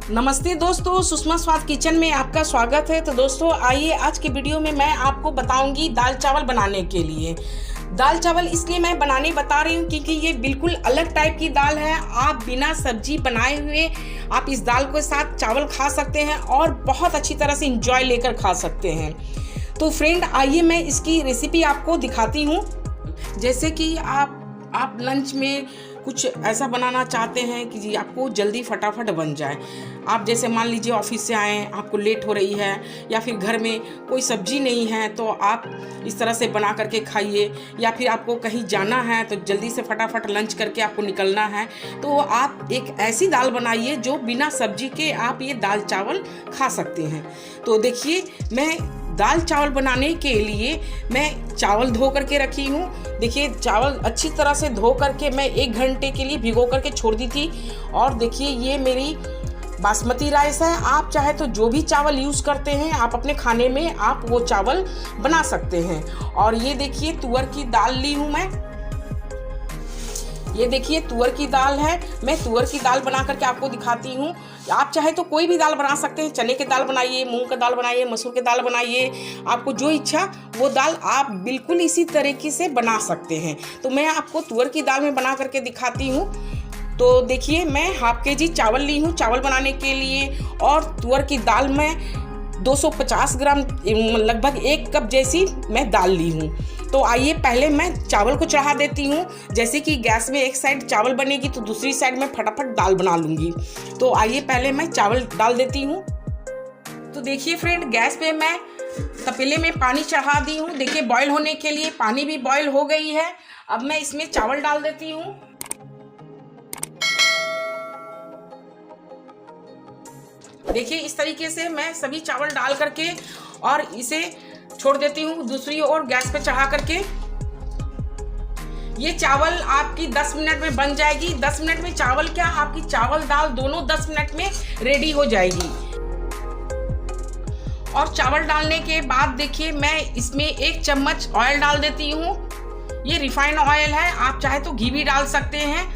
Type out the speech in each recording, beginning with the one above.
नमस्ते दोस्तों, सुषमा स्वाद किचन में आपका स्वागत है। तो दोस्तों आइए आज की वीडियो में मैं आपको बताऊंगी दाल चावल बनाने के लिए। दाल चावल इसलिए मैं बनाने बता रही हूँ क्योंकि ये बिल्कुल अलग टाइप की दाल है। आप बिना सब्जी बनाए हुए आप इस दाल के साथ चावल खा सकते हैं और बहुत अच्छी तरह से इंजॉय लेकर खा सकते हैं। तो फ्रेंड आइए मैं इसकी रेसिपी आपको दिखाती हूँ। जैसे कि आप लंच में कुछ ऐसा बनाना चाहते हैं कि जी आपको जल्दी फटाफट बन जाए। आप जैसे मान लीजिए ऑफिस से आए, आपको लेट हो रही है या फिर घर में कोई सब्जी नहीं है, तो आप इस तरह से बना करके खाइए। या फिर आपको कहीं जाना है तो जल्दी से फटाफट लंच करके आपको निकलना है, तो आप एक ऐसी दाल बनाइए जो बिना सब्जी के आप ये दाल चावल खा सकते हैं। तो देखिए, मैं दाल चावल बनाने के लिए मैं चावल धो करके रखी हूँ। देखिए, चावल अच्छी तरह से धो करके मैं 1 घंटे के लिए भिगो करके छोड़ दी थी। और देखिए, ये मेरी बासमती राइस है। आप चाहे तो जो भी चावल यूज़ करते हैं आप अपने खाने में आप वो चावल बना सकते हैं। और ये देखिए, तुअर की दाल ली हूँ मैं। ये देखिए, तुअर की दाल है। मैं तुअर की दाल बना करके आपको दिखाती हूँ। आप चाहे तो कोई भी दाल बना सकते हैं। चने की दाल बनाइए, मूंग की दाल बनाइए, मसूर की दाल बनाइए। आपको जो इच्छा वो दाल आप बिल्कुल इसी तरीके से बना सकते हैं। तो मैं आपको तुअर की दाल में बना करके दिखाती हूँ। तो देखिए, मैं हाफ केजी चावल ली हूँ चावल बनाने के लिए। और तुअर की दाल में 250 ग्राम लगभग 1 कप जैसी मैं दाल ली हूँ। तो आइए पहले मैं चावल को चढ़ा देती हूँ। जैसे कि गैस में एक साइड चावल बनेगी तो दूसरी साइड में फटाफट दाल बना लूँगी। तो आइए पहले मैं चावल डाल देती हूँ। तो देखिए फ्रेंड, गैस पे मैं तपेले में पानी चढ़ा दी हूँ। देखिए, बॉईल होने के लिए पानी भी बॉईल हो गई है। अब मैं इसमें चावल डाल देती हूँ। देखिए, इस तरीके से मैं सभी चावल डाल करके और इसे छोड़ देती हूँ दूसरी ओर गैस पे चढ़ा करके। ये चावल आपकी 10 मिनट में बन जाएगी। 10 मिनट में चावल क्या, आपकी चावल दाल दोनों 10 मिनट में रेडी हो जाएगी। और चावल डालने के बाद देखिए, मैं इसमें 1 चम्मच ऑयल डाल देती हूँ। ये रिफाइंड ऑयल है, आप चाहे तो घी भी डाल सकते हैं।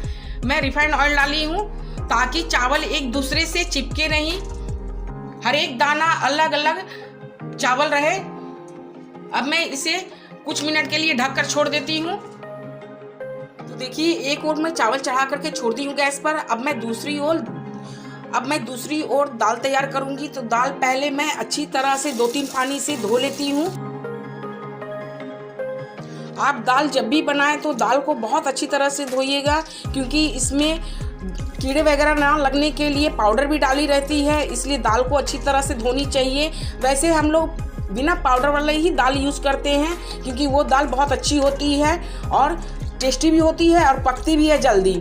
मैं रिफाइंड ऑयल डाली हूँ ताकि चावल एक दूसरे से चिपके नहीं, हर एक दाना अलग अलग चावल रहे। अब मैं इसे कुछ मिनट के लिए ढककर छोड़ देती हूँ। तो देखिए, एक ओर मैं चावल चढ़ा करके छोड़ दी हूँ गैस पर। अब मैं दूसरी ओर दाल तैयार करूँगी। तो दाल पहले मैं अच्छी तरह से 2-3 पानी से धो लेती हूँ। आप दाल जब भी बनाएं तो दाल को बहुत अच्छी तरह से धोइएगा, क्योंकि इसमें कीड़े वगैरह ना लगने के लिए पाउडर भी डाली रहती है, इसलिए दाल को अच्छी तरह से धोनी चाहिए। वैसे हम लोग बिना पाउडर वाले ही दाल यूज़ करते हैं, क्योंकि वो दाल बहुत अच्छी होती है और टेस्टी भी होती है और पकती भी है जल्दी।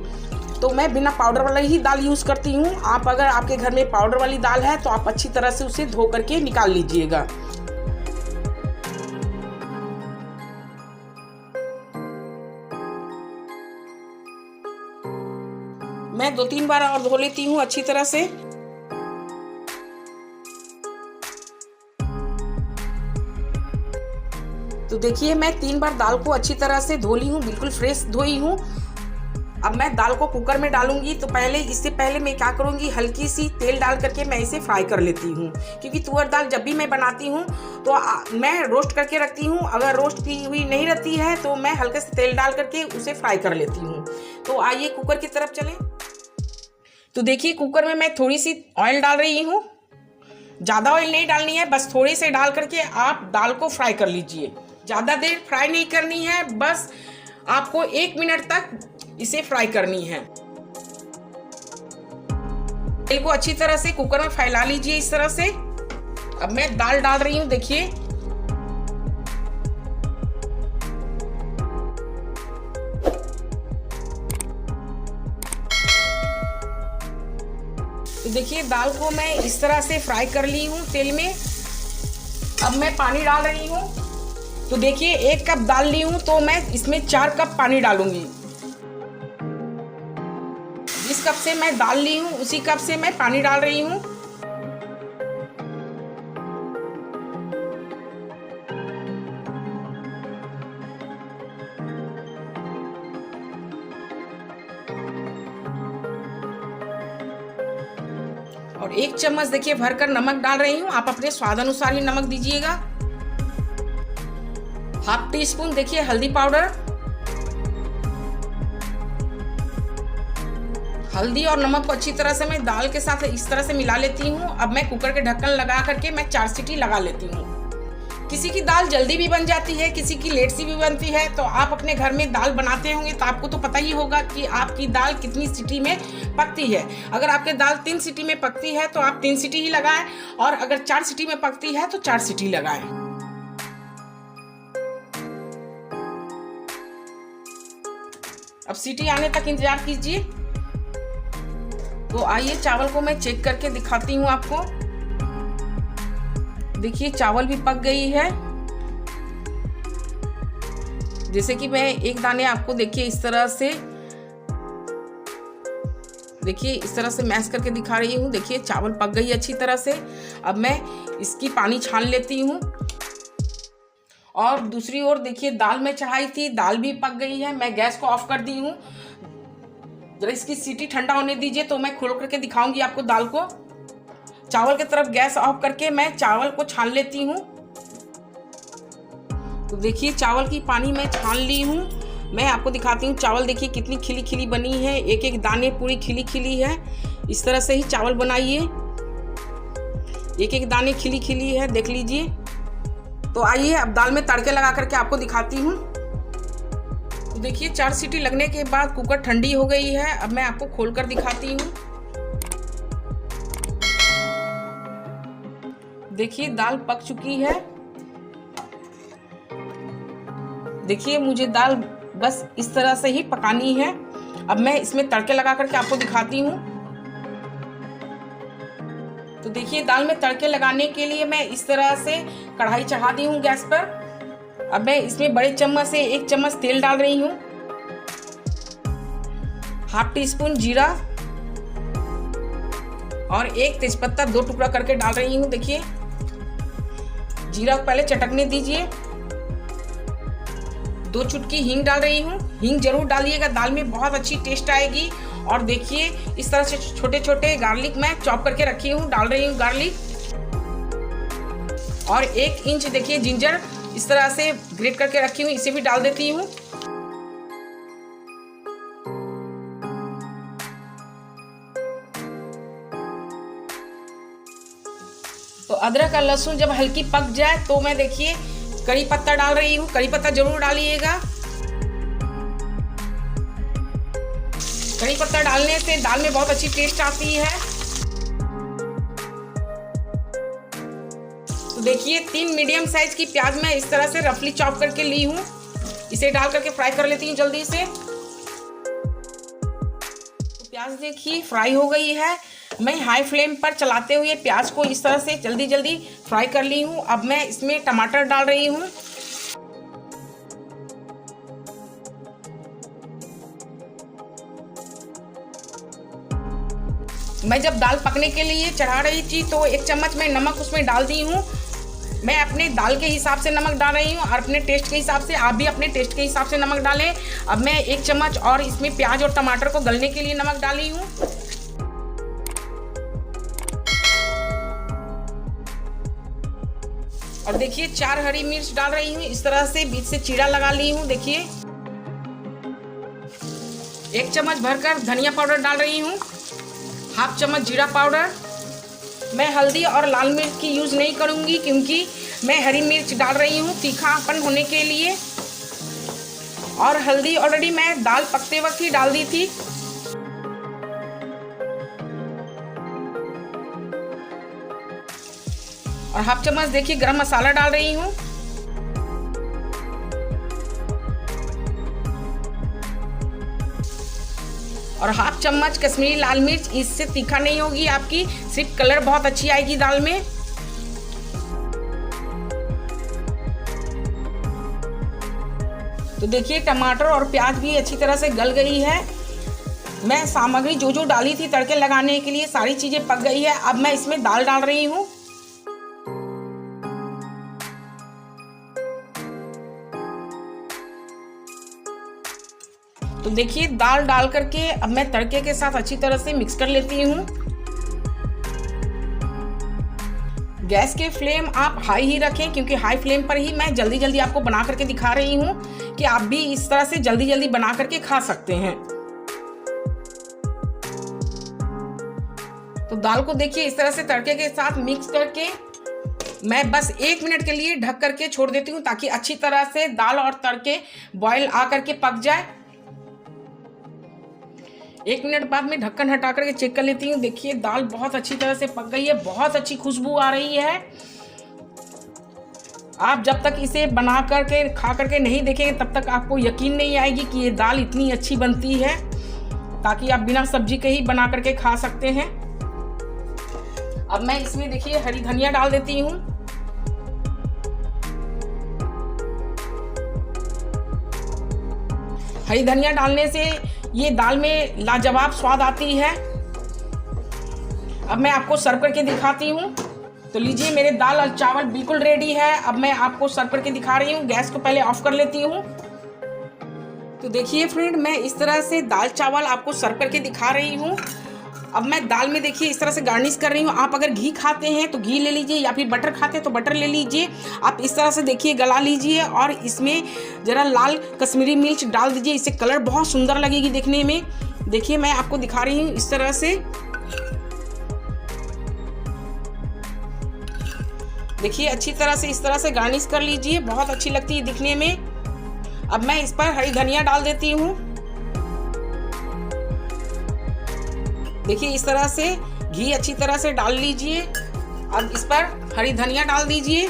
तो मैं बिना पाउडर वाले ही दाल यूज़ करती हूँ। आप अगर आपके घर में पाउडर वाली दाल है तो आप अच्छी तरह से उसे धो करके निकाल लीजिएगा। मैं 2-3 बार और धो लेती हूँ अच्छी तरह से। तो देखिए, मैं 3 बार दाल को अच्छी तरह से धो ली हूँ, बिल्कुल फ्रेश धोई हूँ। अब मैं दाल को कुकर में डालूंगी। तो इससे पहले मैं क्या करूँगी, हल्की सी तेल डाल करके मैं इसे फ्राई कर लेती हूँ। क्योंकि तुअर दाल जब भी मैं बनाती हूँ तो मैं रोस्ट करके रखती हूँ। अगर रोस्ट की हुई नहीं रहती है तो मैं हल्के से तेल डाल करके उसे फ्राई कर लेती हूँ। तो आइए कुकर की तरफ चलें। तो देखिए, कुकर में मैं थोड़ी सी ऑयल डाल रही हूँ। ज़्यादा ऑयल नहीं डालनी है, बस थोड़ी से डाल करके आप दाल को फ्राई कर लीजिए। ज़्यादा देर फ्राई नहीं करनी है, बस आपको 1 मिनट तक इसे फ्राई करनी है। तेल को अच्छी तरह से कुकर में फैला लीजिए इस तरह से। अब मैं दाल डाल रही हूँ। देखिए, तो देखिए, दाल को मैं इस तरह से फ्राई कर ली हूँ तेल में। अब मैं पानी डाल रही हूँ। तो देखिए, 1 कप दाल ली हूँ तो मैं इसमें 4 कप पानी डालूंगी। जिस कप से मैं दाल ली हूँ उसी कप से मैं पानी डाल रही हूँ। और 1 चम्मच देखिए भरकर नमक डाल रही हूँ। आप अपने स्वाद अनुसार ही नमक दीजिएगा। हाफ टी स्पून देखिए हल्दी पाउडर। हल्दी और नमक को अच्छी तरह से मैं दाल के साथ इस तरह से मिला लेती हूँ। अब मैं कुकर के ढक्कन लगा करके मैं 4 सीटी लगा लेती हूँ। किसी की दाल जल्दी भी बन जाती है, किसी की लेट सी भी बनती है। तो आप अपने घर में दाल बनाते होंगे तो आपको तो पता ही होगा कि आपकी दाल कितनी सीटी में पकती है। अगर आपकी दाल 3 सीटी में पकती है तो आप 3 सीटी ही लगाएं, और अगर 4 सीटी में पकती है तो 4 सीटी लगाएं। अब सीटी आने तक इंतजार कीजिए। तो आइए चावल को मैं चेक करके दिखाती हूँ आपको। देखिए चावल भी पक गई है। जैसे कि मैं एक दाने आपको देखिए इस तरह से, देखिए इस तरह से मैश करके दिखा रही हूँ। देखिए चावल पक गई अच्छी तरह से। अब मैं इसकी पानी छान लेती हूँ। और दूसरी ओर देखिए दाल में चढ़ाई थी, दाल भी पक गई है। मैं गैस को ऑफ कर दी हूँ। जरा इसकी सीटी ठंडा होने दीजिए तो मैं खोल करके दिखाऊंगी आपको दाल को। चावल की तरफ गैस ऑफ करके मैं चावल को छान लेती हूँ। तो देखिए चावल की पानी मैं छान ली हूँ। मैं आपको दिखाती हूँ चावल देखिए कितनी खिली खिली बनी है। एक एक दाने पूरी खिली खिली है। इस तरह से ही चावल बनाइए। एक एक दाने खिली खिली है, देख लीजिए। तो आइए अब दाल में तड़के लगा करके आपको दिखाती हूँ। तो देखिए 4 सीटी लगने के बाद कुकर ठंडी हो गई है। अब मैं आपको खोलकर दिखाती हूँ। देखिए दाल पक चुकी है। देखिए मुझे दाल बस इस तरह से ही पकानी है। अब मैं इसमें तड़के लगा करके आपको दिखाती हूँ। तो देखिए दाल में तड़के लगाने के लिए मैं इस तरह से कढ़ाई चढ़ा दी हूँ गैस पर। अब मैं इसमें बड़े चम्मच से 1 चम्मच तेल डाल रही हूँ। हाफ टी स्पून जीरा और 1 तेजपत्ता 2 टुकड़ा करके डाल रही हूँ। देखिए जीरा को पहले चटकने दीजिए। 2 चुटकी हींग डाल रही हूँ। हींग जरूर डालिएगा, दाल में बहुत अच्छी टेस्ट आएगी। और देखिए इस तरह से छोटे छोटे गार्लिक मैं चॉप करके रखी हूँ, डाल रही हूँ गार्लिक। और 1 इंच देखिए जिंजर इस तरह से ग्रेट करके रखी हूँ, इसे भी डाल देती हूँ। तो अदरक और लहसुन जब हल्की पक जाए तो मैं देखिए कड़ी पत्ता डाल रही हूँ। कड़ी पत्ता जरूर डालिएगा। कड़ी पत्ता डालने से दाल में बहुत अच्छी टेस्ट आती है। तो देखिए 3 मीडियम साइज की प्याज मैं इस तरह से रफली चॉप करके ली हूँ। इसे डाल करके फ्राई कर लेती हूँ जल्दी से। तो प्याज देखिए फ्राई हो गई है। मैं हाई फ्लेम पर चलाते हुए प्याज को इस तरह से जल्दी जल्दी फ्राई कर ली हूँ। अब मैं इसमें टमाटर डाल रही हूँ। मैं जब दाल पकने के लिए चढ़ा रही थी तो 1 चम्मच मैं नमक उसमें डाल दी हूँ। मैं अपने दाल के हिसाब से नमक डाल रही हूँ और अपने टेस्ट के हिसाब से, आप भी अपने टेस्ट के हिसाब से नमक डालें। अब मैं 1 चम्मच और इसमें प्याज और टमाटर को गलने के लिए नमक डाली हूँ। और देखिए 4 हरी मिर्च डाल रही हूँ, इस तरह से बीच से चीरा लगा ली हूँ। देखिए 1 चम्मच भरकर धनिया पाउडर डाल रही हूँ। हाफ चम्मच जीरा पाउडर। मैं हल्दी और लाल मिर्च की यूज़ नहीं करूँगी क्योंकि मैं हरी मिर्च डाल रही हूँ तीखापन होने के लिए। और हल्दी ऑलरेडी मैं दाल पकते वक्त ही डाल दी थी। और हाफ चम्मच देखिए गरम मसाला डाल रही हूँ। और हाफ चम्मच कश्मीरी लाल मिर्च, इससे तीखा नहीं होगी आपकी, सिर्फ कलर बहुत अच्छी आएगी दाल में। तो देखिए टमाटर और प्याज भी अच्छी तरह से गल गई है। मैं सामग्री जो जो डाली थी तड़के लगाने के लिए सारी चीजें पक गई है। अब मैं इसमें दाल डाल रही हूँ। तो देखिए दाल डाल करके अब मैं तड़के के साथ अच्छी तरह से मिक्स कर लेती हूँ। गैस के फ्लेम आप हाई ही रखें, क्योंकि हाई फ्लेम पर ही मैं जल्दी जल्दी आपको बना करके दिखा रही हूँ कि आप भी इस तरह से जल्दी जल्दी बना करके खा सकते हैं। तो दाल को देखिए इस तरह से तड़के के साथ मिक्स करके मैं बस 1 मिनट के लिए ढक करके छोड़ देती हूँ, ताकि अच्छी तरह से दाल और तड़के बॉयल आ करके पक जाए। 1 मिनट बाद में ढक्कन हटा करके चेक कर लेती हूँ। देखिए दाल बहुत अच्छी तरह से पक गई है, बहुत अच्छी खुशबू आ रही है। आप जब तक इसे बना करके खा करके नहीं देखेंगे तब तक आपको यकीन नहीं आएगी कि ये दाल इतनी अच्छी बनती है, ताकि आप बिना सब्जी के ही बना करके खा सकते हैं। अब मैं इसमें देखिए हरी धनिया डाल देती हूँ। हरी धनिया डालने से ये दाल में लाजवाब स्वाद आती है। अब मैं आपको सर्व करके दिखाती हूँ। तो लीजिए मेरे दाल और चावल बिल्कुल रेडी है। अब मैं आपको सर्व करके दिखा रही हूँ। गैस को पहले ऑफ कर लेती हूँ। तो देखिए फ्रेंड, मैं इस तरह से दाल चावल आपको सर्व करके दिखा रही हूँ। अब मैं दाल में देखिए इस तरह से गार्निश कर रही हूँ। आप अगर घी खाते हैं तो घी ले लीजिए, या फिर बटर खाते हैं तो बटर ले लीजिए। आप इस तरह से देखिए गला लीजिए और इसमें ज़रा लाल कश्मीरी मिर्च डाल दीजिए, इससे कलर बहुत सुंदर लगेगी देखने में। देखिए मैं आपको दिखा रही हूँ इस तरह से। देखिए अच्छी तरह से इस तरह से गार्निश कर लीजिए, बहुत अच्छी लगती है दिखने में। अब मैं इस पर हरी धनिया डाल देती हूँ। देखिए इस तरह से घी अच्छी तरह से डाल लीजिए। अब इस पर हरी धनिया डाल दीजिए।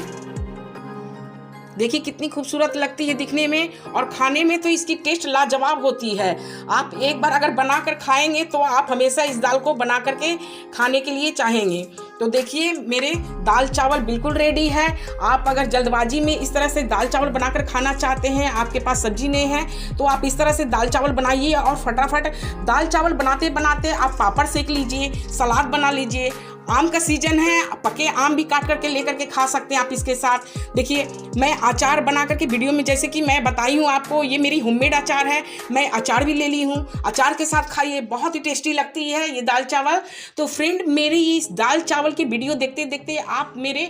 देखिए कितनी खूबसूरत लगती है दिखने में, और खाने में तो इसकी टेस्ट लाजवाब होती है। आप एक बार अगर बनाकर खाएंगे तो आप हमेशा इस दाल को बना करके खाने के लिए चाहेंगे। तो देखिए मेरे दाल चावल बिल्कुल रेडी है। आप अगर जल्दबाजी में इस तरह से दाल चावल बनाकर खाना चाहते हैं, आपके पास सब्जी नहीं है, तो आप इस तरह से दाल चावल बनाइए और फटाफट दाल चावल बनाते बनाते आप पापड़ सेक लीजिए, सलाद बना लीजिए। आम का सीजन है, पके आम भी काट करके लेकर के खा सकते हैं आप इसके साथ। देखिए मैं अचार बना करके वीडियो में जैसे कि मैं बताई हूँ आपको, ये मेरी होममेड अचार है, मैं अचार भी ले ली हूँ। अचार के साथ खाइए, बहुत ही टेस्टी लगती है ये दाल चावल। तो फ्रेंड, मेरी इस दाल चावल की वीडियो देखते देखते आप मेरे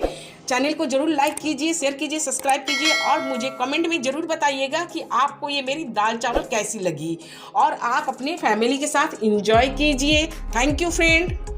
चैनल को जरूर लाइक कीजिए, शेयर कीजिए, सब्सक्राइब कीजिए, और मुझे कमेंट में ज़रूर बताइएगा कि आपको ये मेरी दाल चावल कैसी लगी, और आप अपने फैमिली के साथ एंजॉय कीजिए। Thank you friend.